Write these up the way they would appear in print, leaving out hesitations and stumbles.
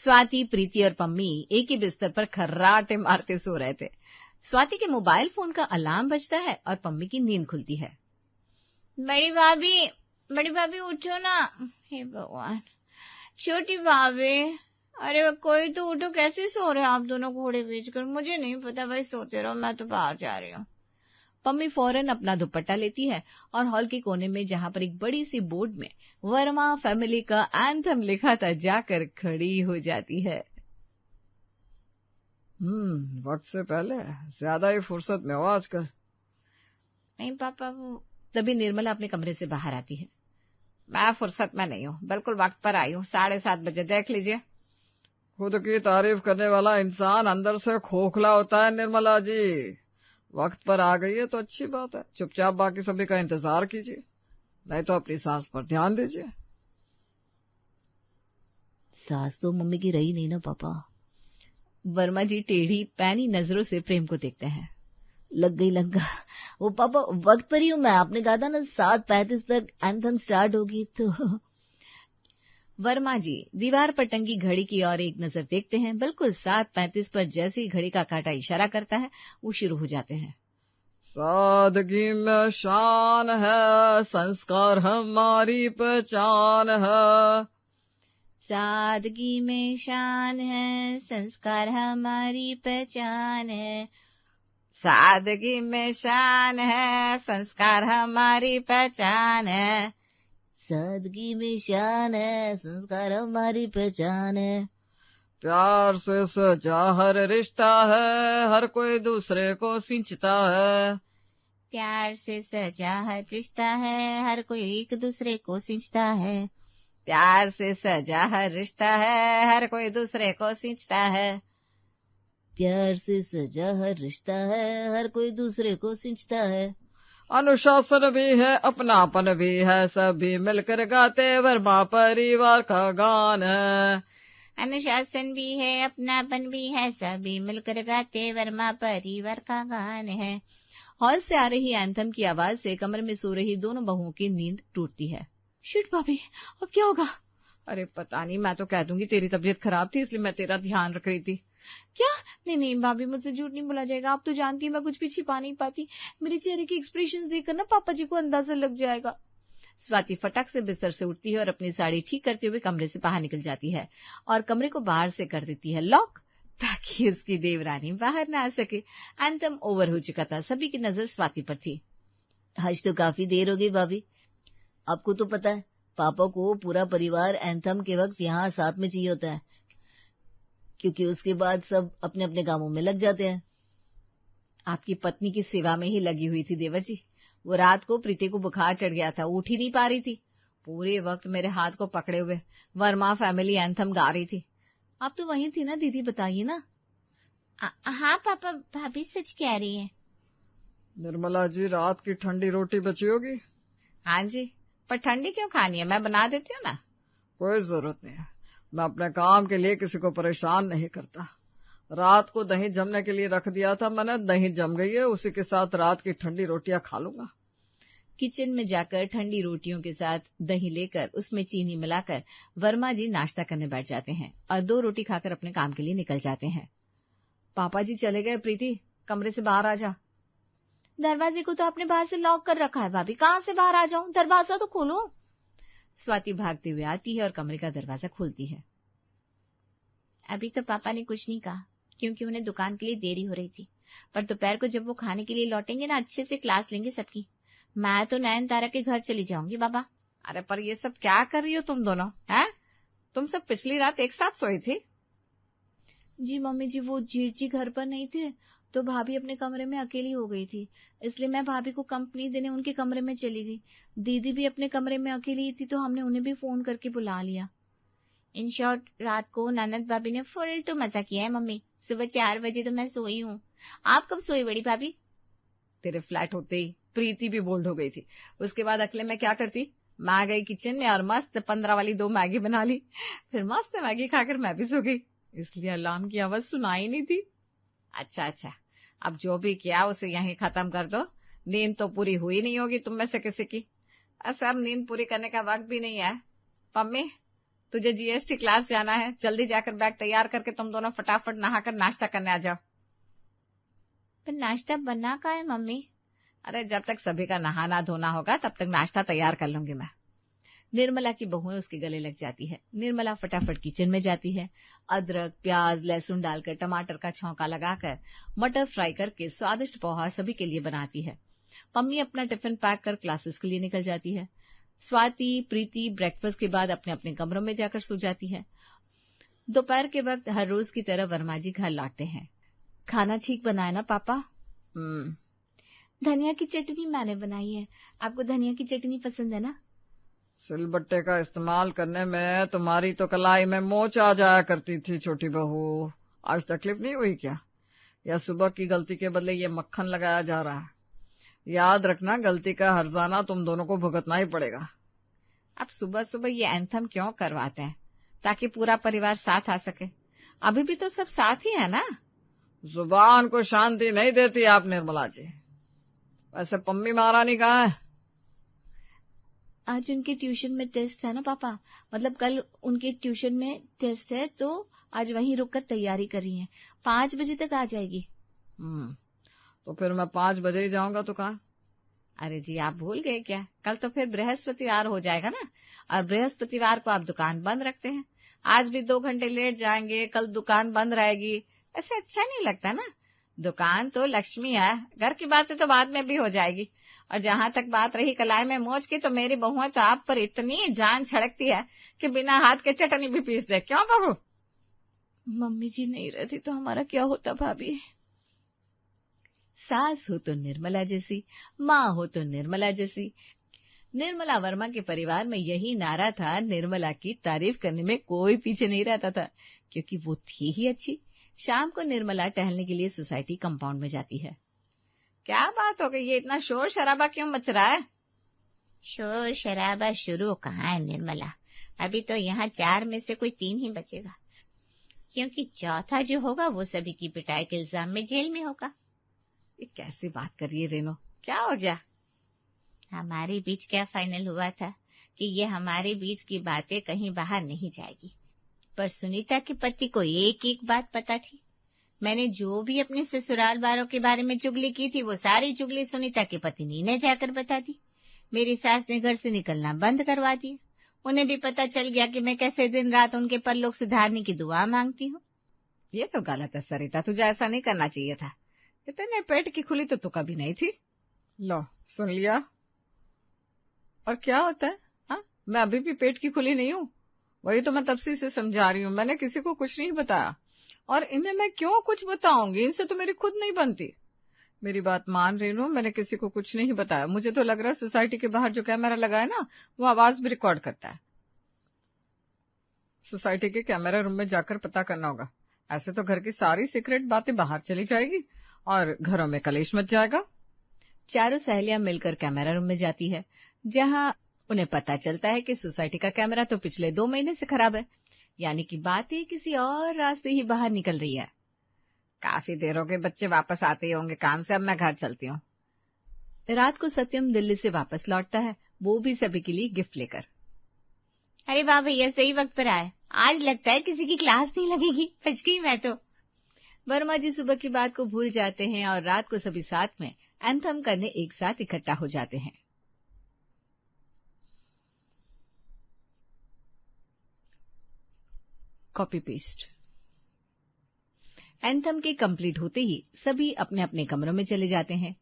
स्वाति, प्रीति और पम्मी एक ही बिस्तर पर खर्राटे मारते सो रहे थे। स्वाति के मोबाइल फोन का अलार्म बजता है और पम्मी की नींद खुलती है। बड़ी भाभी उठो ना। हे भगवान। छोटी भाभी, अरे कोई तो उठो, कैसे सो रहे हो आप दोनों घोड़े बेचकर? मुझे नहीं पता भाई, सोते रहो, मैं तो बाहर जा रही हूँ। पम्मी फौरन अपना दुपट्टा लेती है और हॉल के कोने में जहां पर एक बड़ी सी बोर्ड में वर्मा फैमिली का एंथम लिखा था जाकर खड़ी हो जाती है। वक्त से पहले ज्यादा ही फुर्सत में हो आजकल। नहीं पापा, वो तभी निर्मला अपने कमरे से बाहर आती है। मैं फुर्सत में नहीं हूँ, बिल्कुल वक्त पर आई हूँ, 7:30 बजे, देख लीजिए। खुद की तारीफ करने वाला इंसान अंदर से खोखला होता है निर्मला जी। वक्त पर आ गई है तो अच्छी बात है, चुपचाप बाकी सभी का इंतजार कीजिए, नहीं तो अपनी सास पर ध्यान दीजिए। सास तो मम्मी की रही नहीं ना पापा। वर्मा जी टेढ़ी पैनी नजरों से प्रेम को देखते हैं। लग गई लंका। वो पापा वक्त पर ही हूँ मैं, आपने कहा था ना 7:35 तक एंथम स्टार्ट होगी तो। वर्मा जी दीवार पर टंगी घड़ी की ओर एक नजर देखते हैं। बिल्कुल 7:35 पर जैसे ही घड़ी का कांटा इशारा करता है वो शुरू हो जाते हैं। सादगी में शान है, संस्कार हमारी पहचान है। सादगी में शान है, संस्कार हमारी पहचान है। सादगी में शान है, संस्कार हमारी पहचान है। सादगी में शान है, संस्कार हमारी पहचान है। प्यार से सजा हर रिश्ता है, हर कोई दूसरे को सिंचता है। प्यार से सजा हर रिश्ता है, हर कोई एक दूसरे को सिंचता है। प्यार से सजा हर रिश्ता है, हर कोई दूसरे को सिंचता है। प्यार से सजा हर रिश्ता है, हर कोई दूसरे को सिंचता है। अनुशासन भी है, अपनापन भी है, सभी मिलकर गाते वर्मा परिवार का गान है। अनुशासन भी है, अपनापन भी है, सभी मिलकर गाते वर्मा परिवार का गान है। हॉल से आ रही एंथम की आवाज से कमरे में सो रही दोनों बहुओं की नींद टूटती है। शिट भाभी, अब क्या होगा? अरे पता नहीं, मैं तो कह दूंगी तेरी तबीयत खराब थी इसलिए मैं तेरा ध्यान रख रही थी। क्या? नहीं भाभी, मुझसे झूठ नहीं बोला जाएगा। आप तो जानती है मैं कुछ भी छिपा नहीं पाती। मेरे चेहरे के एक्सप्रेशंस देखकर ना पापा जी को अंदाजा लग जाएगा। स्वाति फटक से बिस्तर से उठती है और अपनी साड़ी ठीक करते हुए कमरे से बाहर निकल जाती है और कमरे को बाहर से कर देती है लॉक, ताकि उसकी देवरानी बाहर ना आ सके। एंथम ओवर हो चुका था, सभी की नजर स्वाति पर थी। आज तो काफी देर हो गई भाभी। आपको तो पता है पापा को पूरा परिवार एंथम के वक्त यहाँ साथ में चाहिए होता है, क्योंकि उसके बाद सब अपने अपने कामों में लग जाते हैं। आपकी पत्नी की सेवा में ही लगी हुई थी देवर जी। वो रात को प्रीति को बुखार चढ़ गया था, उठ ही नहीं पा रही थी। पूरे वक्त मेरे हाथ को पकड़े हुए वर्मा फैमिली एंथम गा रही थी। आप तो वहीं थी ना दीदी, बताइए ना। हाँ पापा, भाभी सच कह रही है। निर्मला जी, रात की ठंडी रोटी बची होगी? हाँ जी, पर ठंडी क्यों खानी है, मैं बना देती हूँ ना। कोई जरूरत नहीं है, मैं अपने काम के लिए किसी को परेशान नहीं करता। रात को दही जमने के लिए रख दिया था मैंने, दही जम गई है, उसी के साथ रात की ठंडी रोटियां खा लूंगा। किचन में जाकर ठंडी रोटियों के साथ दही लेकर उसमें चीनी मिलाकर वर्मा जी नाश्ता करने बैठ जाते हैं और 2 रोटी खाकर अपने काम के लिए निकल जाते हैं। पापा जी चले गए, प्रीति कमरे से बाहर आ जा। दरवाजे को तो आपने बाहर से लॉक कर रखा है भाभी, कहाँ से बाहर आ जाऊं, दरवाजा तो खोलो। स्वाति भागते हुए आती है और कमरे का दरवाजा खोलती है। अभी तो पापा ने कुछ नहीं कहा, क्योंकि उन्हें दुकान के लिए देरी हो रही थी, पर दोपहर को जब वो खाने के लिए लौटेंगे ना, अच्छे से क्लास लेंगे सबकी। मैं तो नयन तारा के घर चली जाऊंगी बाबा। अरे पर ये सब क्या कर रही हो तुम दोनों, हैं? तुम सब पिछली रात एक साथ सोई थी? जी मम्मी जी, वो जीत जी घर पर नहीं थे तो भाभी अपने कमरे में अकेली हो गई थी, इसलिए मैं भाभी को कंपनी देने उनके कमरे में चली गई। दीदी भी अपने कमरे में अकेली थी तो हमने उन्हें भी फोन करके बुला लिया। इन शॉर्ट, रात को ननद भाभी ने फुल टू मजा किया है मम्मी। सुबह 4 बजे तो मैं सोई हूँ। आप कब सोई बड़ी भाभी? तेरे फ्लैट होते ही प्रीति भी बोल्ड हो गई थी। उसके बाद अकेले मैं क्या करती, मैं आ गई किचन में और मस्त 15 वाली 2 मैगी बना ली। फिर मस्त मैगी खाकर मैं भी सो गई, इसलिए अलार्म की आवाज सुनाई नहीं थी। अच्छा, अब जो भी किया उसे यहीं खत्म कर दो। नींद तो पूरी हुई नहीं होगी तुम में से किसी की। ऐसे अब नींद पूरी करने का वक्त भी नहीं है। पम्मी, तुझे जीएसटी क्लास जाना है, जल्दी जाकर बैग तैयार करके तुम दोनों फटाफट नहाकर नाश्ता करने आ जाओ। पर नाश्ता बना का है मम्मी? अरे जब तक सभी का नहाना धोना होगा तब तक नाश्ता तैयार कर लूंगी मैं। निर्मला की बहुएं उसके गले लग जाती है। निर्मला फटाफट किचन में जाती है। अदरक, प्याज, लहसुन डालकर, टमाटर का छौंका लगाकर, मटर फ्राई करके स्वादिष्ट पोहा सभी के लिए बनाती है। मम्मी अपना टिफिन पैक कर क्लासेस के लिए निकल जाती है। स्वाति, प्रीति ब्रेकफास्ट के बाद अपने अपने कमरों में जाकर सो जाती है। दोपहर के वक्त हर रोज की तरह वर्मा जी घर लौटते हैं। खाना ठीक बनाया ना पापा? धनिया की चटनी मैंने बनाई है। आपको धनिया की चटनी पसंद है ना? सिलबट्टे का इस्तेमाल करने में तुम्हारी तो कलाई में मोच आ जाया करती थी छोटी बहू। आज तकलीफ नहीं हुई क्या? या सुबह की गलती के बदले ये मक्खन लगाया जा रहा है? याद रखना, गलती का हर्जाना तुम दोनों को भुगतना ही पड़ेगा। अब सुबह सुबह ये एंथम क्यों करवाते हैं? ताकि पूरा परिवार साथ आ सके। अभी भी तो सब साथ ही है ना। जुबान को शांति नहीं देती आप निर्मला जी। वैसे पम्मी महारानी कहाँ है? आज उनके ट्यूशन में टेस्ट है ना पापा, मतलब कल उनके ट्यूशन में टेस्ट है, तो आज वहीं रुककर तैयारी कर रही हैं। 5 बजे तक आ जाएगी। तो फिर मैं 5 बजे ही जाऊंगा तो कहाँ? अरे जी आप भूल गए क्या? कल तो फिर बृहस्पतिवार हो जाएगा ना, और बृहस्पतिवार को आप दुकान बंद रखते हैं। आज भी 2 घंटे लेट जाएंगे, कल दुकान बंद रहेगी। ऐसे अच्छा नहीं लगता ना। दुकान तो लक्ष्मी है, घर की बातें तो बाद में भी हो जाएगी। और जहां तक बात रही कलाई में मोच की, तो मेरी बहुएं तो आप पर इतनी जान छड़कती है कि बिना हाथ के चटनी भी पीस दे। क्यों बहू? मम्मी जी नहीं रहती तो हमारा क्या होता भाभी? सास हो तो निर्मला जैसी, माँ हो तो निर्मला जैसी। निर्मला वर्मा के परिवार में यही नारा था। निर्मला की तारीफ करने में कोई पीछे नहीं रहता था, क्योंकि वो थी ही अच्छी। शाम को निर्मला टहलने के लिए सोसाइटी कंपाउंड में जाती है। क्या बात हो गई, ये इतना शोर शराबा क्यों मच रहा है? शोर शराबा शुरू कहाँ है निर्मला? अभी तो यहाँ 4 में से कोई 3 ही बचेगा, क्योंकि चौथा जो होगा वो सभी की पिटाई के इल्जाम में जेल में होगा। ये कैसी बात कर रही है रेनो? क्या हो गया? हमारे बीच क्या फाइनल हुआ था कि ये हमारे बीच की बातें कहीं बाहर नहीं जाएगी। पर सुनीता के पति को एक एक बात पता थी। मैंने जो भी अपने ससुराल वालों के बारे में चुगली की थी, वो सारी चुगली सुनीता के पति ने जाकर बता दी। मेरी सास ने घर से निकलना बंद करवा दिया। उन्हें भी पता चल गया कि मैं कैसे दिन रात उनके परलोक सुधारने की दुआ मांगती हूँ। ये तो गलत है सरिता, तुझे ऐसा नहीं करना चाहिए था। इतने पेट की खुली तो तू कभी नहीं थी। लो सुन लिया। और क्या होता है? हाँ, मैं अभी भी पेट की खुली नहीं हूँ। वही तो मैं तब से समझा रही हूँ। मैंने किसी को कुछ नहीं बताया, और इन्हें मैं क्यों कुछ बताऊंगी? इनसे तो मेरी खुद नहीं बनती। मेरी बात मान रही हूँ, मैंने किसी को कुछ नहीं बताया। मुझे तो लग रहा है सोसाइटी के बाहर जो कैमरा लगा है ना, वो आवाज भी रिकॉर्ड करता है। सोसाइटी के कैमरा रूम में जाकर पता करना होगा। ऐसे तो घर की सारी सीक्रेट बातें बाहर चली जाएगी और घरों में कलेश मच जाएगा। चारों सहेलियां मिलकर कैमरा रूम में जाती है, जहां उन्हें पता चलता है कि सोसाइटी का कैमरा तो पिछले 2 महीने से खराब है, यानी कि बातें किसी और रास्ते ही बाहर निकल रही है। काफी देर हो गई, बच्चे वापस आते ही होंगे काम से, अब मैं घर चलती हूँ। रात को सत्यम दिल्ली से वापस लौटता है, वो भी सभी के लिए गिफ्ट लेकर। अरे वाह भैया, सही वक्त पर आए। आज लगता है किसी की क्लास नहीं लगेगी, बच गई मैं तो। वर्मा जी सुबह की बात को भूल जाते हैं और रात को सभी साथ में एंथम करने एक साथ इकट्ठा हो जाते हैं। Copy paste. एंथम के कंप्लीट होते ही सभी अपने अपने कमरों में चले जाते हैं।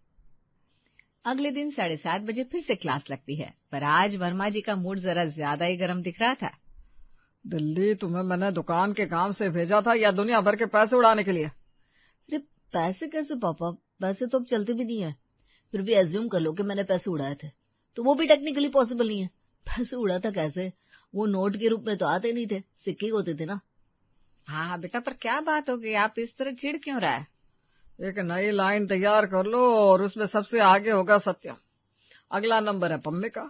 अगले दिन 7:30 बजे फिर से क्लास लगती है, पर आज वर्मा जी का मूड जरा ज्यादा ही गर्म दिख रहा था। दिल्ली तुम्हें मैंने दुकान के काम से भेजा था या दुनिया भर के पैसे उड़ाने के लिए? अरे पैसे कैसे पापा? पैसे तो अब चलते भी नहीं है। फिर भी एज्यूम कर लो कि मैंने पैसे उड़ाए थे, तो वो भी टेक्निकली पॉसिबल नहीं है। पैसे उड़ाता कैसे? वो नोट के रूप में तो आते नहीं थे, सिक्के होते थे ना। हाँ बेटा, पर क्या बात हो गई? आप इस तरह चिढ़ क्यों रहा है? एक नई लाइन तैयार कर लो और उसमें सबसे आगे होगा सत्यम, अगला नंबर है पम्मी का।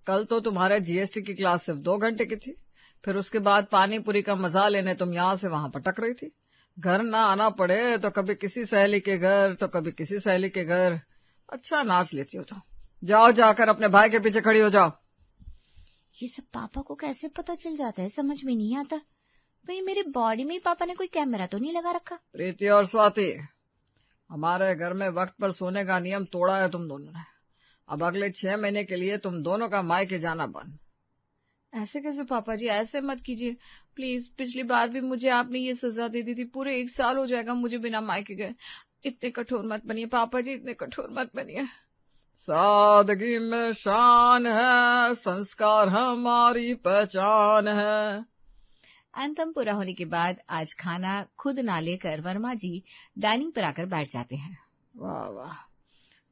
कल तो तुम्हारे जीएसटी की क्लास सिर्फ 2 घंटे की थी, फिर उसके बाद पानी पूरी का मजा लेने तुम यहाँ से वहां पटक रही थी। घर ना आना पड़े तो कभी किसी सहेली के घर तो कभी किसी सहेली के घर। अच्छा नाच लेती हो तो। जाओ, जाकर अपने भाई के पीछे खड़ी हो जाओ। ये सब पापा को कैसे पता चल जाता है, समझ में नहीं आता। भाई मेरी बॉडी में ही पापा ने कोई कैमरा तो नहीं लगा रखा। प्रीति और स्वाति, हमारे घर में वक्त पर सोने का नियम तोड़ा है तुम दोनों ने। अब अगले 6 महीने के लिए तुम दोनों का मायके जाना बंद। ऐसे कैसे पापा जी, ऐसे मत कीजिए प्लीज। पिछली बार भी मुझे आपने ये सजा दे दी थी, पूरे 1 साल हो जाएगा मुझे बिना मायके गए। इतने कठोर मत बनिए पापा जी, इतने कठोर मत बनिए। सादगी में शान है, संस्कार हमारी पहचान है। एंथम पूरा होने के बाद आज खाना खुद ना लेकर वर्मा जी डाइनिंग पर आकर बैठ जाते हैं। वाह वाह,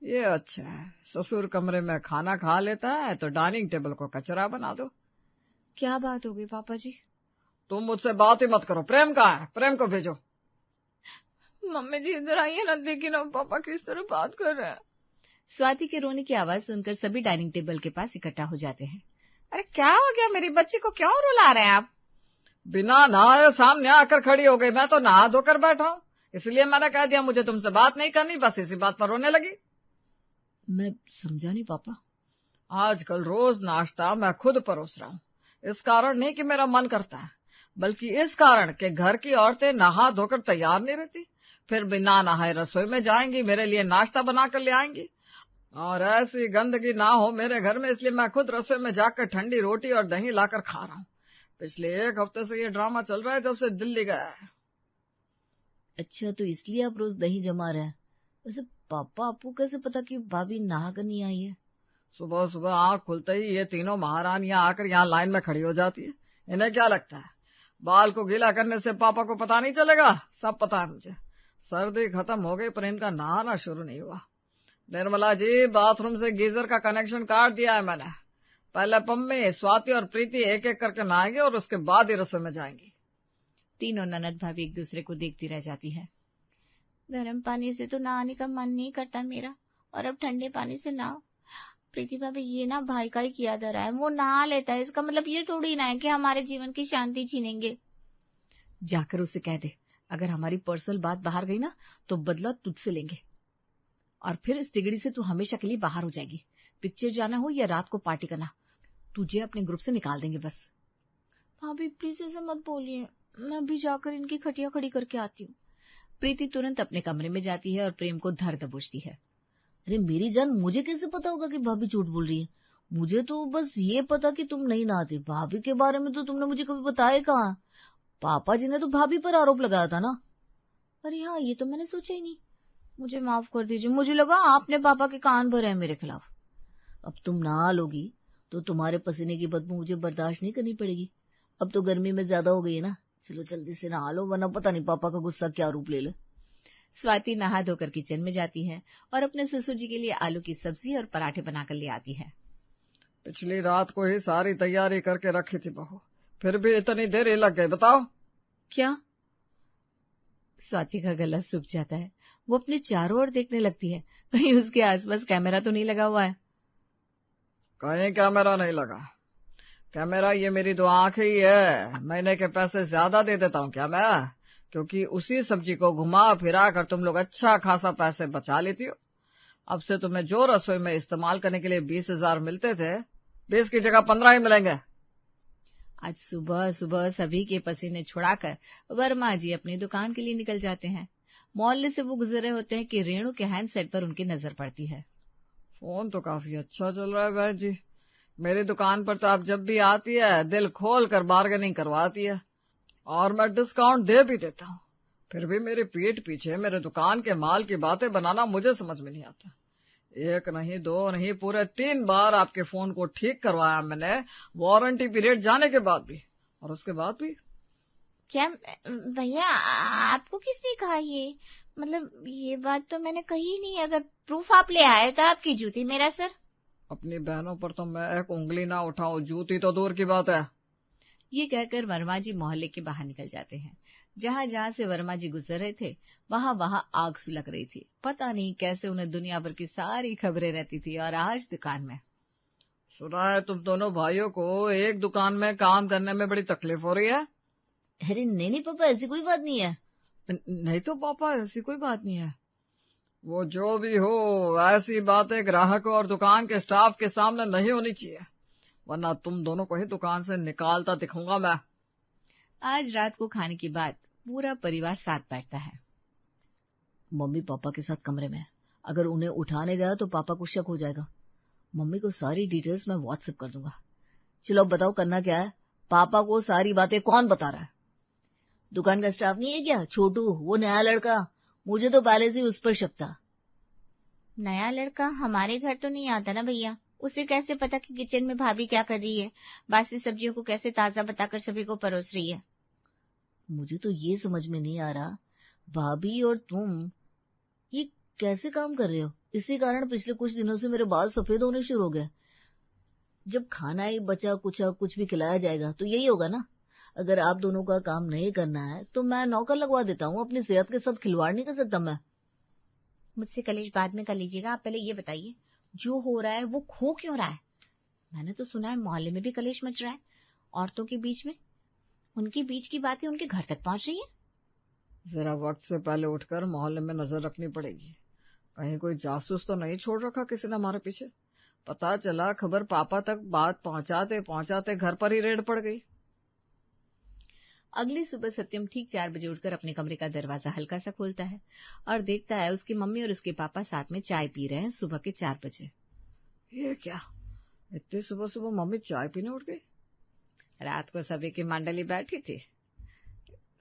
ये अच्छा है। ससुर कमरे में खाना खा लेता है तो डाइनिंग टेबल को कचरा बना दो। क्या बात हो गई पापा जी? तुम मुझसे बात ही मत करो। प्रेम कहाँ है? प्रेम को भेजो। मम्मी जी इधर आइए ना, देखिए ना पापा किस तरह बात कर रहे हैं। स्वाति के रोने की आवाज सुनकर सभी डाइनिंग टेबल के पास इकट्ठा हो जाते हैं। अरे क्या हो गया, मेरी बच्ची को क्यों रुला रहे हैं आप? बिना नहाए सामने आकर खड़ी हो गई। मैं तो नहा धोकर बैठा हूँ, इसलिए मैंने कह दिया मुझे तुमसे बात नहीं करनी। बस इसी बात पर रोने लगी। मैं समझा नहीं पापा। आजकल रोज नाश्ता मैं खुद परोस रहा हूँ। इस कारण नहीं कि मेरा मन करता है, बल्कि इस कारण कि घर की औरतें नहा धोकर तैयार नहीं रहती, फिर बिना नहाए रसोई में जाएंगी, मेरे लिए नाश्ता बनाकर ले आएंगी। और ऐसी गंदगी ना हो मेरे घर में, इसलिए मैं खुद रसोई में जाकर ठंडी रोटी और दही लाकर खा रहा हूँ। पिछले 1 हफ्ते से ये ड्रामा चल रहा है जब से दिल्ली गया है। अच्छा, तो इसलिए आप रोज दही जमा रहे हैं। वैसे पापा आपको कैसे पता कि भाभी नहा कर नहीं आई है? सुबह सुबह आंख खुलते ही ये तीनों महारानियां आकर यहाँ लाइन में खड़ी हो जाती है। इन्हें क्या लगता है बाल को गीला करने से पापा को पता नहीं चलेगा? सब पता है मुझे। सर्दी खत्म हो गई पर इनका नहाना शुरू नहीं हुआ। निर्मला जी, बाथरूम से गीजर का कनेक्शन काट दिया है मैंने। पहले पम्मी, स्वाति और प्रीति एक एक करके नहाएंगे और उसके बाद ही रसोई में जाएंगी। तीनों ननद भाभी एक दूसरे को देखती रह जाती है। गर्म पानी से तो नहाने का मन नहीं करता मेरा, और अब ठंडे पानी से नहाओ। प्रीति भाभी, ये ना भाई का ही किया जा रहा है। वो नहा लेता है, इसका मतलब ये थोड़ी ना है कि हमारे जीवन की शांति छीनेंगे। जाकर उसे कह दे, अगर हमारी पर्सनल बात बाहर गई ना तो बदला तुझसे लेंगे, और फिर इस तिगड़ी से तू हमेशा के लिए बाहर हो जाएगी। पिक्चर जाना हो या रात को पार्टी करना, तुझे अपने ग्रुप से निकाल देंगे बस। भाभी प्लीज ऐसे मत बोलिए, मैं अभी जाकर इनकी खटिया खड़ी करके आती हूँ। प्रीति तुरंत अपने कमरे में जाती है और प्रेम को धर दबोचती है। अरे मेरी जान, मुझे कैसे पता होगा कि भाभी झूठ बोल रही है? मुझे तो बस ये पता कि तुम नहीं नहाती। भाभी के बारे में तो तुमने मुझे कभी बताया कहाँ? पापा जी ने तो भाभी पर आरोप लगाया था ना। अरे हाँ, ये तो मैंने सोचा ही नहीं। मुझे माफ कर दीजिए, मुझे लगा आपने पापा के कान भरे हैं मेरे खिलाफ। अब तुम नहा लोगी तो तुम्हारे पसीने की बदबू मुझे बर्दाश्त नहीं करनी पड़ेगी। अब तो गर्मी में ज्यादा हो गई है ना, चलो जल्दी से नहा लो, वरना पता नहीं पापा का गुस्सा क्या रूप ले ले। स्वाति नहा धोकर किचन में जाती है और अपने ससुर जी के लिए आलू की सब्जी और पराठे बनाकर ले आती है। पिछली रात को ही सारी तैयारी करके रखी थी बहू, फिर भी इतनी देर ही लग गई। बताओ क्या? स्वाति का गला सूख जाता है। वो अपने चारों ओर देखने लगती है, कहीं उसके आसपास कैमरा तो नहीं लगा हुआ है। कहीं कैमरा नहीं लगा। कैमरा ये मेरी 2 आंखें ही है। महीने के पैसे ज्यादा दे देता हूँ क्या मैं? क्योंकि उसी सब्जी को घुमा फिरा कर तुम लोग अच्छा खासा पैसे बचा लेती हो। अब से तुम्हें जो रसोई में इस्तेमाल करने के लिए 20,000 मिलते थे, 20 की जगह 15 ही मिलेंगे। आज सुबह सुबह सभी के पसीने छुड़ाकर वर्मा जी अपनी दुकान के लिए निकल जाते हैं। मोहल्ले से वो गुजर रहे होते हैं कि रेणु के हैंडसेट पर उनकी नजर पड़ती है। फोन तो काफी अच्छा चल रहा है बहन जी। मेरी दुकान पर तो आप जब भी आती है दिल खोल कर बार्गेनिंग करवाती है, और मैं डिस्काउंट दे भी देता हूँ। फिर भी मेरी पीठ पीछे मेरे दुकान के माल की बातें बनाना मुझे समझ में नहीं आता। 1 नहीं 2 नहीं, पूरे 3 बार आपके फोन को ठीक करवाया मैंने, वारंटी पीरियड जाने के बाद भी, और उसके बाद भी। क्या भैया, आपको किसने कहा ये? मतलब ये बात तो मैंने कही नहीं। अगर प्रूफ आप ले आए तो आपकी जूती मेरा सर। अपनी बहनों पर तो मैं एक उंगली ना उठाऊं, जूती तो दूर की बात है। ये कहकर वर्मा जी मोहल्ले के बाहर निकल जाते हैं। जहाँ जहाँ से वर्मा जी गुजर रहे थे वहाँ वहाँ आग सुलग रही थी। पता नहीं कैसे उन्हें दुनिया भर की सारी खबरें रहती थी, और आज दुकान में। सुना है तुम दोनों भाइयों को एक दुकान में काम करने में बड़ी तकलीफ हो रही है। अरे नहीं पापा, ऐसी कोई बात नहीं है। नहीं तो पापा, ऐसी कोई बात नहीं है। वो जो भी हो, ऐसी बातें ग्राहकों और दुकान के स्टाफ के सामने नहीं होनी चाहिए, वरना तुम दोनों को ही दुकान से निकालता दिखूंगा मैं। आज रात को खाने के बाद पूरा परिवार साथ बैठता है। मम्मी पापा के साथ कमरे में है। अगर उन्हें उठाने गया तो पापा को शक हो जाएगा। मम्मी को सारी डिटेल्स मैं व्हाट्सएप कर दूंगा। चलो अब बताओ करना क्या है। पापा को सारी बातें कौन बता रहा है? दुकान का स्टाफ नहीं है क्या? छोटू, वो नया लड़का। मुझे तो पहले से उस पर शक था। नया लड़का हमारे घर तो नहीं आता ना भैया। उसे कैसे पता कि किचन में भाभी क्या कर रही है, बासी सब्जियों को कैसे ताजा बताकर सभी को परोस रही है। मुझे तो ये समझ में नहीं आ रहा, भाभी और तुम ये कैसे काम कर रहे हो? इसी कारण पिछले कुछ दिनों से मेरे बाल सफेद होने शुरू हो गए। जब खाना ही बचा कुचा कुछ भी खिलाया जाएगा तो यही होगा ना। अगर आप दोनों का काम नहीं करना है तो मैं नौकर लगवा देता हूँ। अपनी सेहत के साथ खिलवाड़ नहीं कर सकता मैं। मुझसे कलेश बाद में कर लीजिएगा। आप पहले ये बताइए, जो हो रहा है वो खो क्यों रहा है? मैंने तो सुना है मोहल्ले में भी कलेश मच रहा है औरतों के बीच में। उनके बीच की बातें उनके घर तक पहुंच रही है। जरा वक्त से पहले उठकर मोहल्ले में नजर रखनी पड़ेगी। कहीं कोई जासूस तो नहीं छोड़ रखा किसी ने हमारे पीछे। पता चला खबर पापा तक बात पहुंचाते पहुंचाते घर पर ही रेड पड़ गई। अगली सुबह सत्यम ठीक 4 बजे उठकर अपने कमरे का दरवाजा हल्का सा खोलता है और देखता है उसकी मम्मी और उसके पापा साथ में चाय पी रहे हैं सुबह के 4 बजे। ये क्या, इतनी सुबह सुबह मम्मी चाय पीने उठ गई? रात को सभी की मंडली बैठी थी।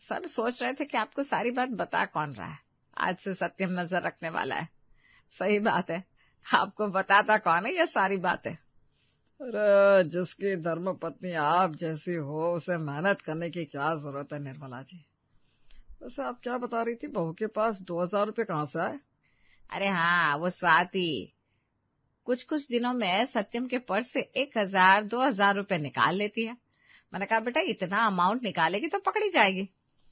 सब सोच रहे थे कि आपको सारी बात बता कौन रहा है। आज से सत्यम नजर रखने वाला है। सही बात है, आपको बताता कौन है ये सारी बातें? अरे जिसकी धर्म पत्नी आप जैसी हो उसे मेहनत करने की क्या जरूरत है निर्मला जी। वैसे आप क्या बता रही थी, बहू के पास 2000 रुपये कहाँ से आए? अरे हाँ, वो स्वाति कुछ दिनों में सत्यम के पर्स से 1000 2000 रुपए निकाल लेती है। मैंने कहा बेटा इतना अमाउंट निकालेगी तो पकड़ी जाएगी,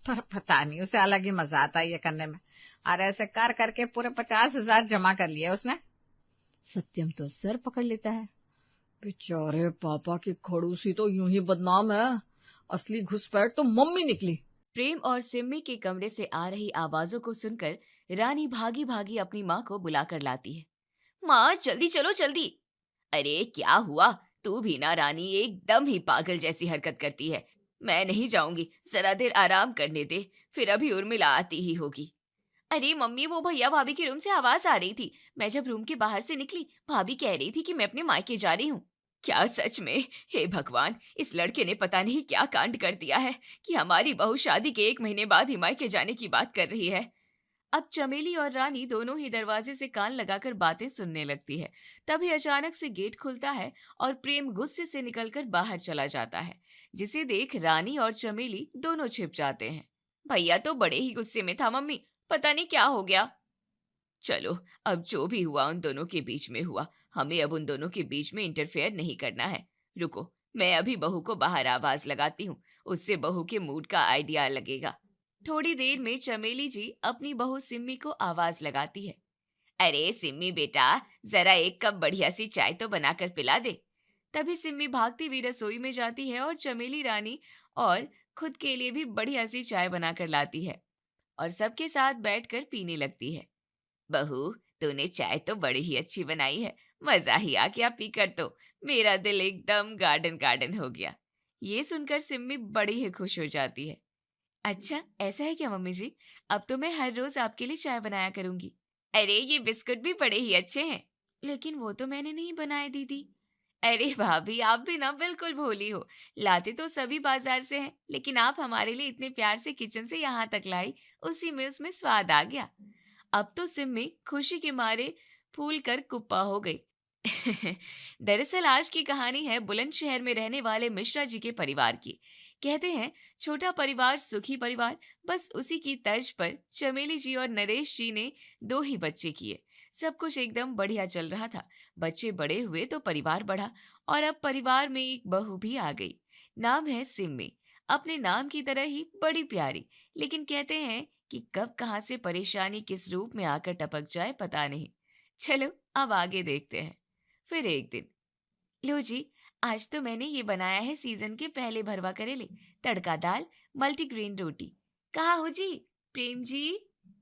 पर पता नहीं उसे अलग ही मजा आता है ये करने में। और ऐसे कर करके पूरे 50,000 जमा कर लिए उसने। सत्यम तो सर पकड़ लेता है। बेचारे पापा की खड़ूसी तो यूं ही बदनाम है, असली घुसपैठ तो मम्मी निकली। प्रेम और सिम्मी के कमरे से आ रही आवाजों को सुनकर रानी भागी भागी अपनी माँ को बुलाकर लाती है। माँ जल्दी चलो जल्दी। अरे क्या हुआ? तू भी ना रानी एकदम ही पागल जैसी हरकत करती है। मैं नहीं जाऊंगी, जरा देर आराम करने दे, फिर अभी उर्मिला आती ही होगी। अरे मम्मी वो भैया भाभी के रूम से आवाज आ रही थी। मैं जब रूम के बाहर से निकली भाभी कह रही थी कि मैं अपने मायके जा रही हूँ। क्या सच में? हे भगवान, इस लड़के ने पता नहीं क्या कांड कर दिया है कि हमारी बहू शादी के 1 महीने बाद ही मायके जाने की बात कर रही है। अब चमेली और रानी दोनों ही दरवाजे से कान लगाकर बातें सुनने लगती है। तभी अचानक से गेट खुलता है और प्रेम गुस्से से निकलकर बाहर चला जाता है, जिसे देख रानी और चमेली दोनों छिप जाते हैं। भैया तो बड़े ही गुस्से में था मम्मी, पता नहीं क्या हो गया। चलो अब जो भी हुआ उन दोनों के बीच में हुआ, हमें अब उन दोनों के बीच में इंटरफेयर नहीं करना है। रुको, मैं अभी बहू को बाहर आवाज लगाती हूँ, उससे बहू के मूड का आइडिया लगेगा। थोड़ी देर में चमेली जी अपनी बहू सिम्मी को आवाज लगाती है। अरे सिम्मी बेटा, जरा 1 कप बढ़िया सी चाय तो बनाकर पिला दे। तभी सिम्मी भागती हुई रसोई में जाती है और चमेली रानी और खुद के लिए भी बढ़िया सी चाय बनाकर लाती है और सबके साथ बैठकर पीने लगती है। बहू तूने चाय तो बड़ी ही अच्छी बनाई है, मजा ही आ गया पीकर तो, मेरा दिल एकदम गार्डन गार्डन हो गया। ये सुनकर सिम्मी बड़ी ही खुश हो जाती है। अच्छा ऐसा है क्या मम्मी जी? अब तो मैं हर रोज आपके लिए चाय बनाया करूंगी। अरे ये बिस्कुट भी बड़े ही अच्छे हैं। लेकिन वो तो मैंने नहीं बनाए दीदी। अरे भाभी आप भी ना बिल्कुल भोली हो, लाते तो सभी बाजार से हैं, लेकिन आप हमारे लिए इतने प्यार से किचन से यहाँ तक लाई, उसी में उसमें स्वाद आ गया। अब तो सिम्मी खुशी के मारे फूल कर कुप्पा हो गई। दरअसल आज की कहानी है बुलंदशहर में रहने वाले मिश्रा जी के परिवार की। कहते हैं छोटा परिवार सुखी परिवार, बस उसी की तर्ज पर चमेली जी और नरेश जी ने 2 ही बच्चे किए। सब कुछ एकदम बढ़िया चल रहा था। बच्चे बड़े हुए तो परिवार बढ़ा और अब परिवार में एक बहू भी आ गई। नाम है सिम्मी, अपने नाम की तरह ही बड़ी प्यारी, लेकिन कहते हैं कि कब कहां से परेशानी किस रूप में आकर टपक जाए पता नहीं। चलो अब आगे देखते हैं। फिर एक दिन, लो जी आज तो मैंने ये बनाया है सीजन के पहले भरवा करेले, तड़का दाल, मल्टीग्रेन रोटी। कहाँ हो जी? प्रेम जी,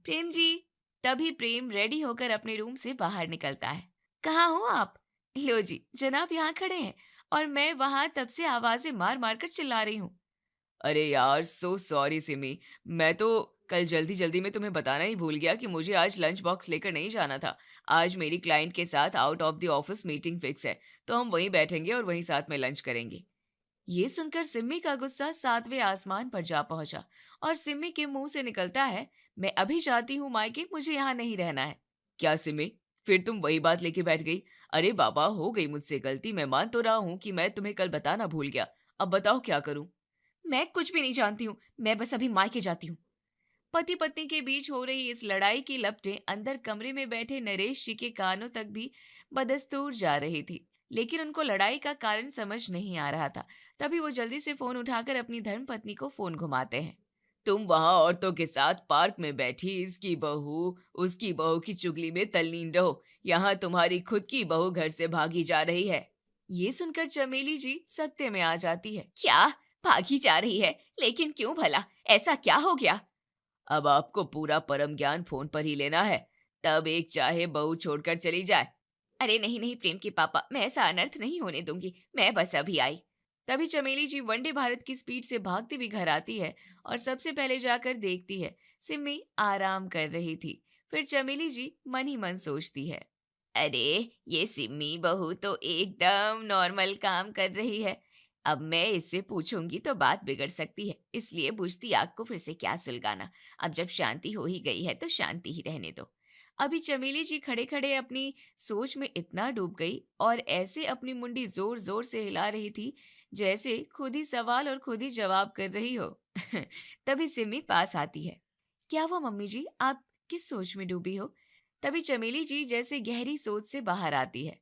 प्रेम जी। तभी प्रेम रेडी होकर अपने रूम से बाहर निकलता है। कहाँ हो आप? लो जी जनाब यहाँ खड़े हैं, और मैं वहां तब से आवाजें मार मार कर चिल्ला रही हूँ। अरे यार, सो सॉरी सिमी। मैं तो कल जल्दी जल्दी में तुम्हें बताना ही भूल गया कि मुझे आज लंच बॉक्स लेकर नहीं जाना था। आज मेरी क्लाइंट के साथ out of the office meeting fix है, तो हम वहीं बैठेंगे और वहीं साथ में लंच करेंगे। ये सुनकर सिम्मी का गुस्सा 7वें आसमान पर जा पहुंचा और सिम्मी के मुंह से निकलता है, मैं अभी जाती हूँ मायके, मुझे यहाँ नहीं रहना है। क्या सिम्मी, फिर तुम वही बात लेके बैठ गई? अरे बाबा, हो गई मुझसे गलती, मैं मान तो रहा हूँ कि मैं तुम्हें कल बताना भूल गया। अब बताओ क्या करूँ? मैं कुछ भी नहीं जानती हूँ, मैं बस अभी मायके जाती हूँ। पति पत्नी के बीच हो रही इस लड़ाई की लपटें अंदर कमरे में बैठे नरेश जी के कानों तक भी बदस्तूर जा रही थी, लेकिन उनको लड़ाई का कारण समझ नहीं आ रहा था। तभी वो जल्दी से फोन उठाकर अपनी धर्मपत्नी को फोन घुमाते हैं। तुम वहां औरतों के साथ पार्क में बैठी इसकी बहू उसकी बहू की चुगली में तल्लीन रहो, यहाँ तुम्हारी खुद की बहू घर से भागी जा रही है। ये सुनकर चमेली जी सत्ते में आ जाती है। क्या भागी जा रही है? लेकिन क्यों भला, ऐसा क्या हो गया? अब आपको पूरा परम ज्ञान फोन पर ही लेना है, तब एक चाहे बहू छोड़कर चली जाए। अरे नहीं नहीं प्रेम के पापा, मैं ऐसा अनर्थ नहीं होने दूंगी, मैं बस अभी आई। तभी चमेली जी वंदे भारत की स्पीड से भागती हुई घर आती है और सबसे पहले जाकर देखती है सिम्मी आराम कर रही थी। फिर चमेली जी मन ही मन सोचती है, अरे ये सिम्मी बहू तो एकदम नॉर्मल काम कर रही है, अब मैं इससे पूछूंगी तो बात बिगड़ सकती है, इसलिए बुझती आग को फिर से क्या सुलगाना। अब जब शांति हो ही गई है तो शांति ही रहने दो। अभी चमेली जी खड़े खड़े अपनी सोच में इतना डूब गई और ऐसे अपनी मुंडी जोर जोर से हिला रही थी जैसे खुद ही सवाल और खुद ही जवाब कर रही हो। तभी सिमी पास आती है। क्या हुआ मम्मी जी, आप किस सोच में डूबी हो? तभी चमेली जी जैसे गहरी सोच से बाहर आती है।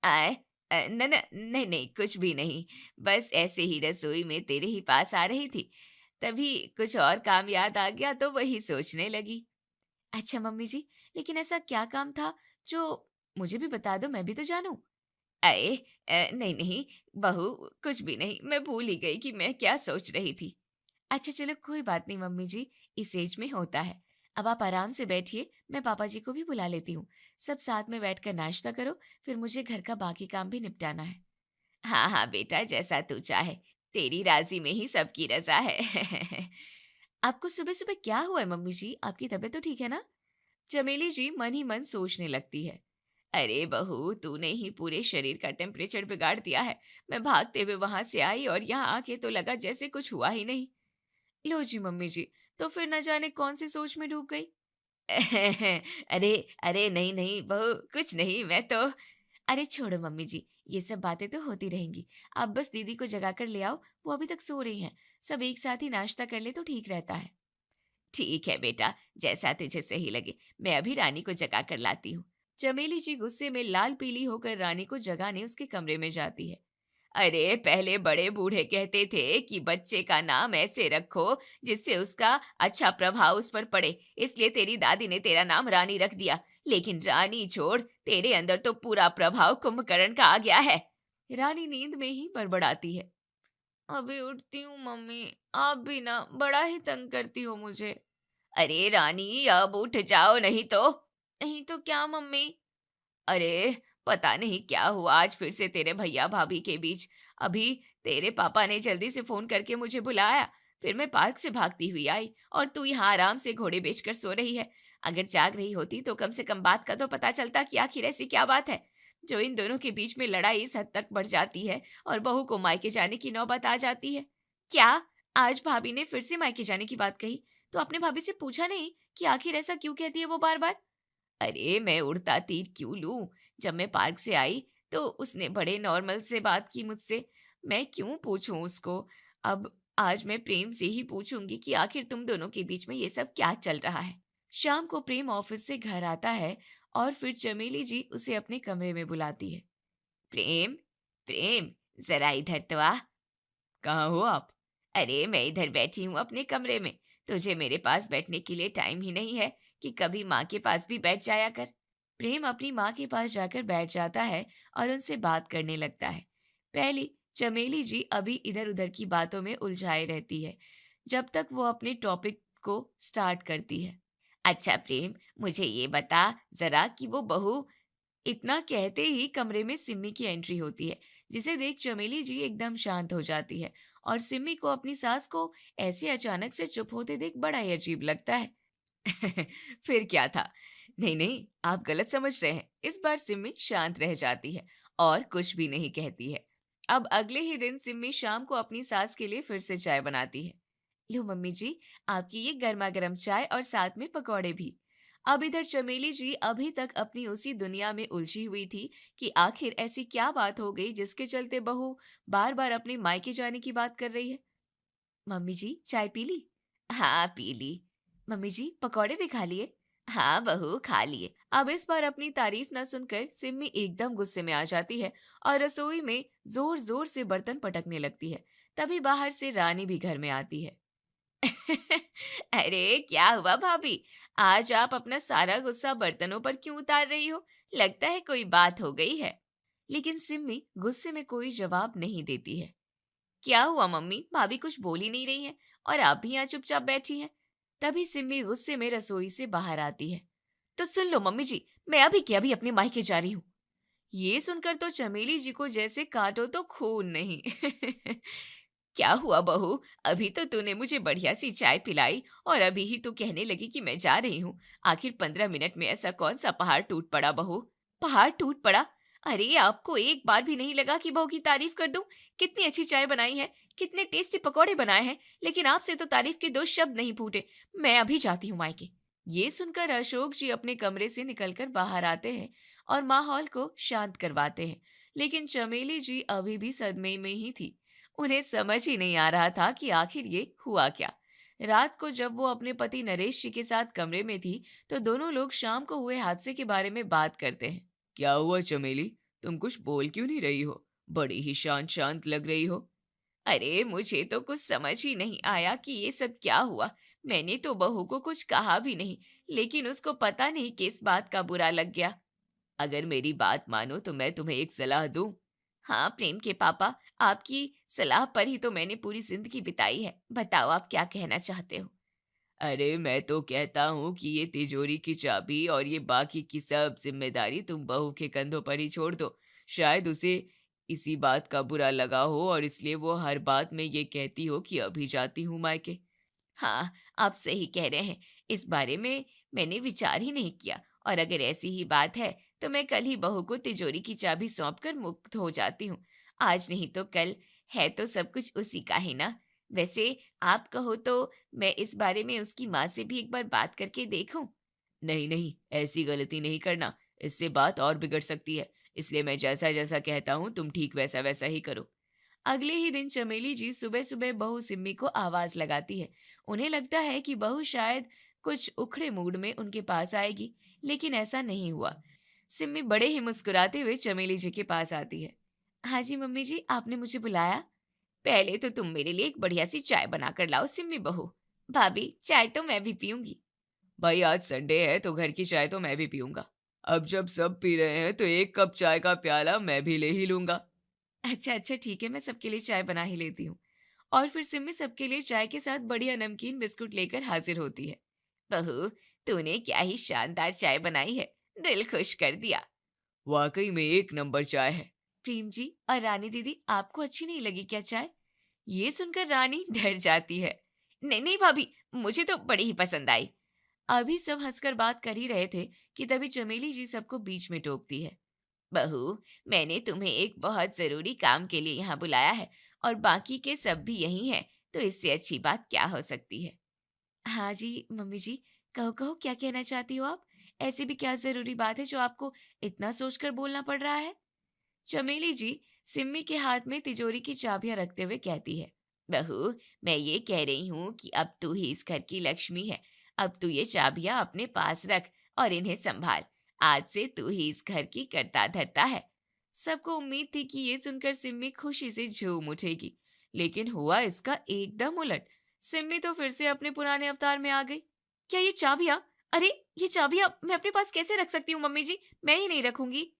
आए नहीं नहीं, कुछ भी नहीं, बस ऐसे ही रसोई में तेरे ही पास आ रही थी, तभी कुछ और काम याद आ गया तो वही सोचने लगी। अच्छा मम्मी जी, लेकिन ऐसा क्या काम था जो मुझे भी बता दो, मैं भी तो जानूं। अरे नहीं नहीं बहू, कुछ भी नहीं, मैं भूल ही गई कि मैं क्या सोच रही थी। अच्छा चलो कोई बात नहीं मम्मी जी, इस एज में होता है। अब आप आराम से बैठिए, मैं पापा जी को भी बुला लेती हूँ, सब साथ में बैठकर नाश्ता करो, फिर मुझे घर का बाकी काम भी निपटाना है। हाँ हाँ बेटा, जैसा तू चाहे, तेरी राजी में ही सबकी रजा है। आपको सुबह सुबह क्या हुआ है मम्मी जी, आपकी तबीयत तो ठीक है ना? चमेली जी मन ही मन सोचने लगती है। अरे बहू, तूने ही पूरे शरीर का टेम्परेचर बिगाड़ दिया है। मैं भागते हुए वहां से आई और यहाँ आके तो लगा जैसे कुछ हुआ ही नहीं। लो जी मम्मी जी, तो फिर न जाने कौन सी सोच में डूब गई। अरे अरे नहीं नहीं बहू, कुछ नहीं, मैं तो। अरे छोड़ो मम्मी जी, ये सब बातें तो होती रहेंगी, आप बस दीदी को जगा कर ले आओ, वो अभी तक सो रही हैं, सब एक साथ ही नाश्ता कर ले तो ठीक रहता है। ठीक है बेटा, जैसा तुझे सही लगे, मैं अभी रानी को जगा कर लाती हूँ। चमेली जी गुस्से में लाल पीली होकर रानी को जगाने उसके कमरे में जाती है। अरे पहले बड़े बूढ़े कहते थे कि बच्चे का नाम ऐसे रखो जिससे उसका अच्छा प्रभाव उस पर पड़े, इसलिए तेरी दादी ने तेरा नाम रानी रख दिया, लेकिन रानी छोड़, तेरे अंदर तो पूरा प्रभाव कुंभकर्ण का आ गया है। रानी नींद में ही बड़बड़ाती है। अभी उठती हूँ मम्मी, आप भी ना बड़ा ही तंग करती हो मुझे। अरे रानी, अब उठ जाओ, नहीं तो। नहीं तो क्या मम्मी? अरे पता नहीं क्या हुआ आज फिर से तेरे भैया भाभी के बीच। अभी तेरे पापा ने जल्दी से फोन करके मुझे बुलाया, फिर मैं पार्क से भागती हुई आई और तू यहाँ आराम से घोड़े बेचकर सो रही है। अगर जाग रही होती तो कम से कम बात का तो पता चलता कि आखिर ऐसी क्या बात है जो इन दोनों के बीच में लड़ाई इस हद तक बढ़ जाती है और बहू को मायके जाने की नौबत आ जाती है। क्या आज भाभी ने फिर से मायके जाने की बात कही? तो आपने भाभी से पूछा नहीं कि आखिर ऐसा क्यों कहती है वो बार बार? अरे मैं उड़ता तीर क्यों लूं? जब मैं पार्क से आई तो उसने बड़े नॉर्मल से बात की मुझसे, मैं क्यों पूछूं उसको? अब आज मैं प्रेम से ही पूछूंगी कि आखिर तुम दोनों के बीच में ये सब क्या चल रहा है। शाम को प्रेम ऑफिस से घर आता है और फिर चमेली जी उसे अपने कमरे में बुलाती है। प्रेम, प्रेम, जरा इधर तो आ। कहाँ हो आप? अरे मैं इधर बैठी हूँ अपने कमरे में, तुझे मेरे पास बैठने के लिए टाइम ही नहीं है कि कभी माँ के पास भी बैठ जाया कर। प्रेम अपनी माँ के पास जाकर बैठ जाता है और उनसे बात करने लगता है। पहली चमेली जी अभी इधर उधर की बातों में उलझाए रहती है जब तक वो अपने टॉपिक को स्टार्ट करती है। अच्छा प्रेम, मुझे ये बता जरा कि वो बहू। इतना कहते ही कमरे में सिम्मी की एंट्री होती है। जिसे देख चमेली जी एकदम शांत हो जाती है और सिम्मी को अपनी सास को ऐसे अचानक से चुप होते देख बड़ा ही अजीब लगता है। फिर क्या था? नहीं नहीं, आप गलत समझ रहे हैं। इस बार सिम्मी शांत रह जाती है और कुछ भी नहीं कहती है। अब अगले ही दिन सिम्मी शाम को अपनी सास के लिए फिर से चाय बनाती है। लो मम्मी जी, आपकी ये गर्मा गर्म चाय और साथ में पकौड़े भी। अब इधर चमेली जी अभी तक अपनी उसी दुनिया में उलझी हुई थी कि आखिर ऐसी क्या बात हो गई जिसके चलते बहू बार बार अपने मायके जाने की बात कर रही है। मम्मी जी, चाय पी ली? हाँ पी ली। मम्मी जी, पकौड़े भी खा लिए? हाँ बहू, खा लिए। अब इस बार अपनी तारीफ न सुनकर सिम्मी एकदम गुस्से में आ जाती है और रसोई में जोर जोर से बर्तन पटकने लगती है। तभी बाहर से रानी भी घर में आती है। अरे क्या हुआ भाभी, आज आप अपना सारा गुस्सा बर्तनों पर क्यों उतार रही हो? लगता है कोई बात हो गई है। लेकिन सिम्मी गुस्से में कोई जवाब नहीं देती है। क्या हुआ मम्मी, भाभी कुछ बोल ही नहीं रही है और आप भी यहाँ चुपचाप बैठी हैं। तभी सिम्मी गुस्से में रसोई से बाहर आती है। तो सुन लो मम्मी जी, मैं अभी के अभी अपने मायके जा रही हूँ। ये सुनकर तो चमेली जी को जैसे काटो तो खून नहीं। क्या हुआ बहू, अभी तो तूने मुझे बढ़िया सी चाय पिलाई और अभी ही तू कहने लगी कि मैं जा रही हूँ। आखिर 15 मिनट में ऐसा कौन सा पहाड़ टूट पड़ा बहू? पहाड़ टूट पड़ा? अरे आपको एक बार भी नहीं लगा कि बहू की तारीफ कर दूं? कितनी अच्छी चाय बनाई है, कितने टेस्टी पकौड़े बनाए हैं, लेकिन आपसे तो तारीफ के 2 शब्द नहीं फूटे। मैं अभी जाती हूँ मायके। ये सुनकर अशोक जी अपने कमरे से निकलकर बाहर आते हैं और माहौल को शांत करवाते हैं। लेकिन चमेली जी अभी भी सदमे में ही थी। उन्हें समझ ही नहीं आ रहा था कि आखिर ये हुआ क्या। रात को जब वो अपने पति नरेश जी के साथ कमरे में थी तो दोनों लोग शाम को हुए हादसे के बारे में बात करते हैं। क्या हुआ चमेली, तुम कुछ बोल क्यों नहीं रही हो? बड़ी ही शांत शांत लग रही हो। अरे मुझे तो कुछ समझ ही नहीं आया कि ये सब क्या हुआ। मैंने तो बहू को कुछ कहा भी नहीं, लेकिन उसको पता नहीं किस बात का बुरा लग गया। अगर मेरी बात मानो तो मैं तुम्हें एक सलाह दूं। हाँ प्रेम के पापा, आपकी सलाह पर ही तो मैंने पूरी जिंदगी बिताई है। बताओ आप क्या कहना चाहते हो? अरे मैं तो कहता हूँ कि ये तिजोरी की चाबी और ये बाकी की सब जिम्मेदारी तुम बहू के कंधों पर ही छोड़ दो। शायद उसे इसी बात का बुरा लगा हो और इसलिए वो हर बात में ये कहती हो कि अभी जाती हूँ मायके। हाँ, आप सही कह रहे हैं। इस बारे में मैंने विचार ही नहीं किया और अगर ऐसी ही बात है तो मैं कल ही बहू को तिजोरी की चाबी सौंपकर मुक्त हो जाती हूँ। आज नहीं तो कल, है तो सब कुछ उसी का ही ना। वैसे आप कहो तो मैं इस बारे में उसकी माँ से भी एक बार बात करके देखूं? नहीं नहीं, ऐसी गलती नहीं करना, इससे बात और बिगड़ सकती है। इसलिए मैं जैसा जैसा कहता हूँ तुम ठीक वैसा वैसा ही करो। अगले ही दिन चमेली जी सुबह सुबह बहू सिम्मी को आवाज लगाती है। उन्हें लगता है कि बहू शायद कुछ उखड़े मूड में उनके पास आएगी, लेकिन ऐसा नहीं हुआ। सिम्मी बड़े ही मुस्कुराते हुए चमेली जी के पास आती है। हाँ जी मम्मी जी, आपने मुझे बुलाया? पहले तो तुम मेरे लिए एक बढ़िया सी चाय बनाकर लाओ सिम्मी बहू। भाभी, चाय तो मैं भी पीऊंगी। भाई आज संडे है तो घर की चाय तो मैं भी पीऊंगा। अब जब सब पी रहे हैं तो 1 कप चाय का प्याला मैं भी ले ही लूंगा। अच्छा अच्छा ठीक है, मैं सबके लिए चाय बना ही लेती हूँ। और फिर सिम्मी सबके लिए चाय के साथ बढ़िया नमकीन बिस्कुट लेकर हाजिर होती है। बहू, तूने क्या ही शानदार चाय बनाई है, दिल खुश कर दिया। वाकई में 1 नंबर चाय है। प्रेम जी और रानी दीदी, आपको अच्छी नहीं लगी क्या चाय? ये सुनकर रानी डर जाती है। नहीं नहीं भाभी, मुझे तो बड़ी ही पसंद आई। अभी सब हंसकर बात कर ही रहे थे कि तभी चमेली जी सबको बीच में टोकती है। बहू, मैंने तुम्हें एक बहुत जरूरी काम के लिए यहाँ बुलाया है और बाकी के सब भी यही हैं, तो इससे अच्छी बात क्या हो सकती है? हाँ जी मम्मी जी, कहो कहो क्या कहना चाहती हो आप? ऐसी भी क्या जरूरी बात है जो आपको इतना सोचकर बोलना पड़ रहा है? चमेली जी सिम्मी के हाथ में तिजोरी की चाबियां रखते हुए कहती है। बहू, मैं ये कह रही हूँ कि अब तू ही इस घर की लक्ष्मी है। अब तू ये चाबियां अपने पास रख और इन्हें संभाल। आज से तू ही इस घर की कर्ता धर्ता है। सबको उम्मीद थी कि ये सुनकर सिम्मी खुशी से झूम उठेगी, लेकिन हुआ इसका एकदम उलट। सिम्मी तो फिर से अपने पुराने अवतार में आ गई। क्या ये चाबियां? अरे ये चाबियां मैं अपने पास कैसे रख सकती हूँ मम्मी जी? मैं ही नहीं रखूंगी।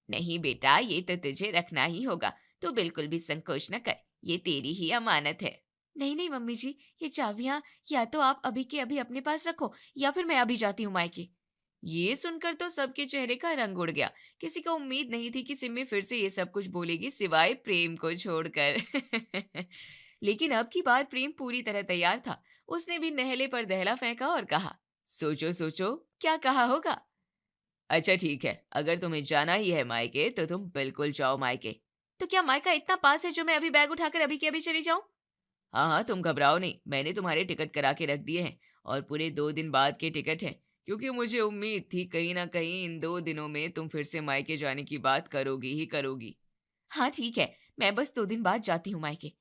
नहीं बेटा, ये तो तुझे रखना ही होगा। तू बिल्कुल भी संकोच न कर, ये तेरी ही अमानत है। नहीं नहीं मम्मी जी, ये चाबियां या तो आप अभी के अभी अपने पास रखो या फिर मैं अभी जाती हूँ मायके। ये सुनकर तो सबके चेहरे का रंग उड़ गया। किसी को उम्मीद नहीं थी कि सिमी फिर से ये सब कुछ बोलेगी सिवाय प्रेम को छोड़कर। लेकिन अब की बार प्रेम पूरी तरह तैयार था। उसने भी नहले पर दहला फेंका और कहा, सोचो सोचो क्या कहा होगा। अच्छा ठीक है, अगर तुम्हें जाना ही है मायके तो तुम बिल्कुल जाओ मायके। तो क्या मायका इतना पास है जो मैं अभी बैग उठाकर अभी के अभी चली जाऊं? हाँ हाँ, तुम घबराओ नहीं, मैंने तुम्हारे टिकट करा के रख दिए हैं और पूरे 2 दिन बाद के टिकट हैं, क्योंकि मुझे उम्मीद थी कहीं ना कहीं इन 2 दिनों में तुम फिर से मायके जाने की बात करोगी ही करोगी। हाँ ठीक है, मैं बस 2 दिन बाद जाती हूँ मायके।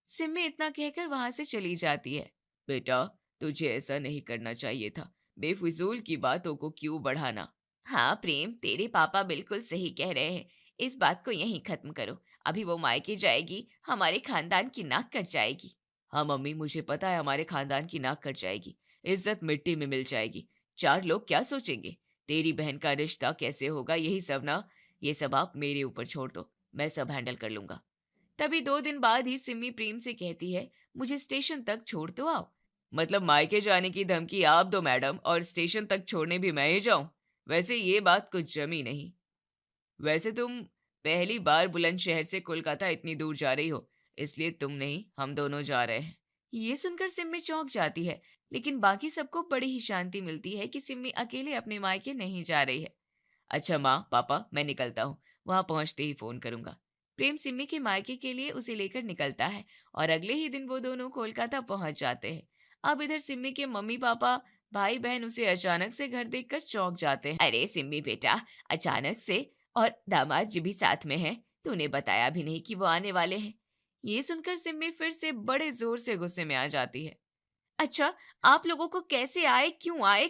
सिमी इतना कहकर वहां से चली जाती है। बेटा, तुझे ऐसा नहीं करना चाहिए था, बेफिजूल की बातों को क्यों बढ़ाना। हाँ प्रेम, तेरे पापा बिल्कुल सही कह रहे हैं, इस बात को यहीं खत्म करो। अभी वो मायके जाएगी, हमारे खानदान की नाक कट जाएगी। हाँ मम्मी, मुझे पता है हमारे खानदान की नाक कट जाएगी, इज्जत मिट्टी में मिल जाएगी। 4 लोग क्या सोचेंगे, तेरी बहन का रिश्ता कैसे होगा, यही सब ना। ये सब आप मेरे ऊपर छोड़ दो, मैं सब हैंडल कर लूंगा। तभी 2 दिन बाद ही सिमी प्रेम से कहती है, मुझे स्टेशन तक छोड़ तो आओ। मतलब मायके जाने की धमकी आप दो मैडम, और स्टेशन तक छोड़ने भी मैं ही जाऊं? वैसे ये बात कुछ जमी नहीं। वैसे तुम पहली बार बुलंदशहर से कोलकाता इतनी दूर जा रही हो, इसलिए तुम नहीं हम दोनों जा रहे हैं। ये सुनकर सिमी चौंक जाती है, लेकिन बाकी सबको बड़ी ही शांति मिलती है कि सिमी अकेले अपने मायके नहीं जा रही है। अच्छा माँ पापा, मैं निकलता हूँ, वहां पहुंचते ही फोन करूंगा। प्रेम सिमी के मायके के लिए उसे लेकर निकलता है और अगले ही दिन वो दोनों कोलकाता पहुंच जाते हैं। अब इधर सिमी के मम्मी पापा भाई बहन उसे अचानक से घर देखकर चौंक जाते हैं। अरे सिमी बेटा, अचानक से, और दामाद जी भी साथ में हैं, तूने बताया भी नहीं कि वो आने वाले हैं। ये सुनकर सिमी फिर से बड़े जोर से गुस्से में आ जाती है। अच्छा, आप लोगों को कैसे आए, क्यों आए,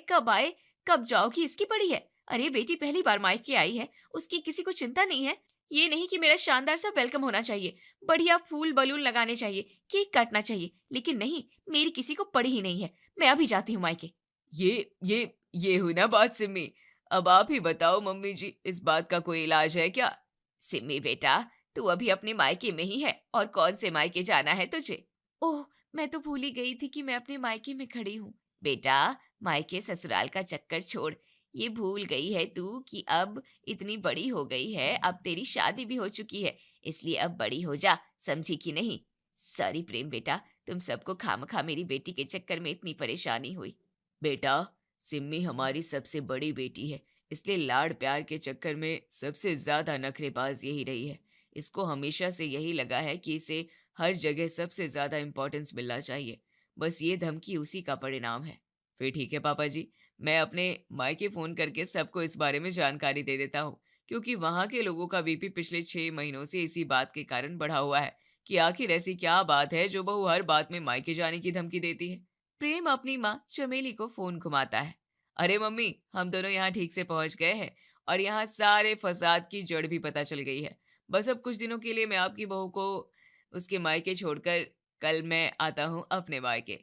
कब जाओगी, इसकी पड़ी है। अरे बेटी पहली बार मायके आई है, उसकी किसी को चिंता नहीं है। ये नहीं कि मेरा शानदार सा वेलकम होना चाहिए, बढ़िया फूल बलून लगाने चाहिए, केक काटना चाहिए, लेकिन नहीं, मेरी किसी को पड़ी ही नहीं है। मैं अभी जाती हूँ मायके। ये हुई ना बात सिमी। अब आप ही बताओ मम्मी जी, इस बात का कोई इलाज है क्या? सिमी बेटा, तू अभी अपने मायके में ही है, और कौन से मायके जाना है तुझे? ओह, मैं तो भूल ही गई थी कि मैं अपने मायके में खड़ी हूँ। बेटा, मायके ससुराल का चक्कर छोड़, ये भूल गई है तू कि अब इतनी बड़ी हो गई है, अब तेरी शादी भी हो चुकी है, इसलिए अब बड़ी हो जा, समझी कि नहीं? सॉरी प्रेम बेटा, तुम सबको खामखा मेरी बेटी के चक्कर में इतनी परेशानी हुई। बेटा, सिम्मी हमारी सबसे बड़ी बेटी है, इसलिए लाड़ प्यार के चक्कर में सबसे ज्यादा नखरेबाज यही रही है। इसको हमेशा से यही लगा है कि इसे हर जगह सबसे ज्यादा इम्पोर्टेंस मिलना चाहिए। बस ये धमकी उसी का परिणाम है। फिर ठीक है पापा जी, मैं अपने मायके फोन करके सबको इस बारे में जानकारी दे देता हूँ, क्योंकि वहाँ के लोगों का बीपी पिछले 6 महीनों से इसी बात के कारण बढ़ा हुआ है कि आखिर ऐसी क्या बात है जो बहू हर बात में मायके जाने की धमकी देती है। प्रेम अपनी माँ चमेली को फोन घुमाता है। अरे मम्मी, हम दोनों यहाँ ठीक से पहुंच गए हैं और यहाँ सारे फसाद की जड़ भी पता चल गई है। बस अब कुछ दिनों के लिए मैं आपकी बहू को उसके मायके छोड़कर कल मैं आता हूँ अपने मायके।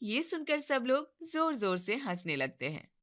ये सुनकर सब लोग जोर जोर से हंसने लगते हैं।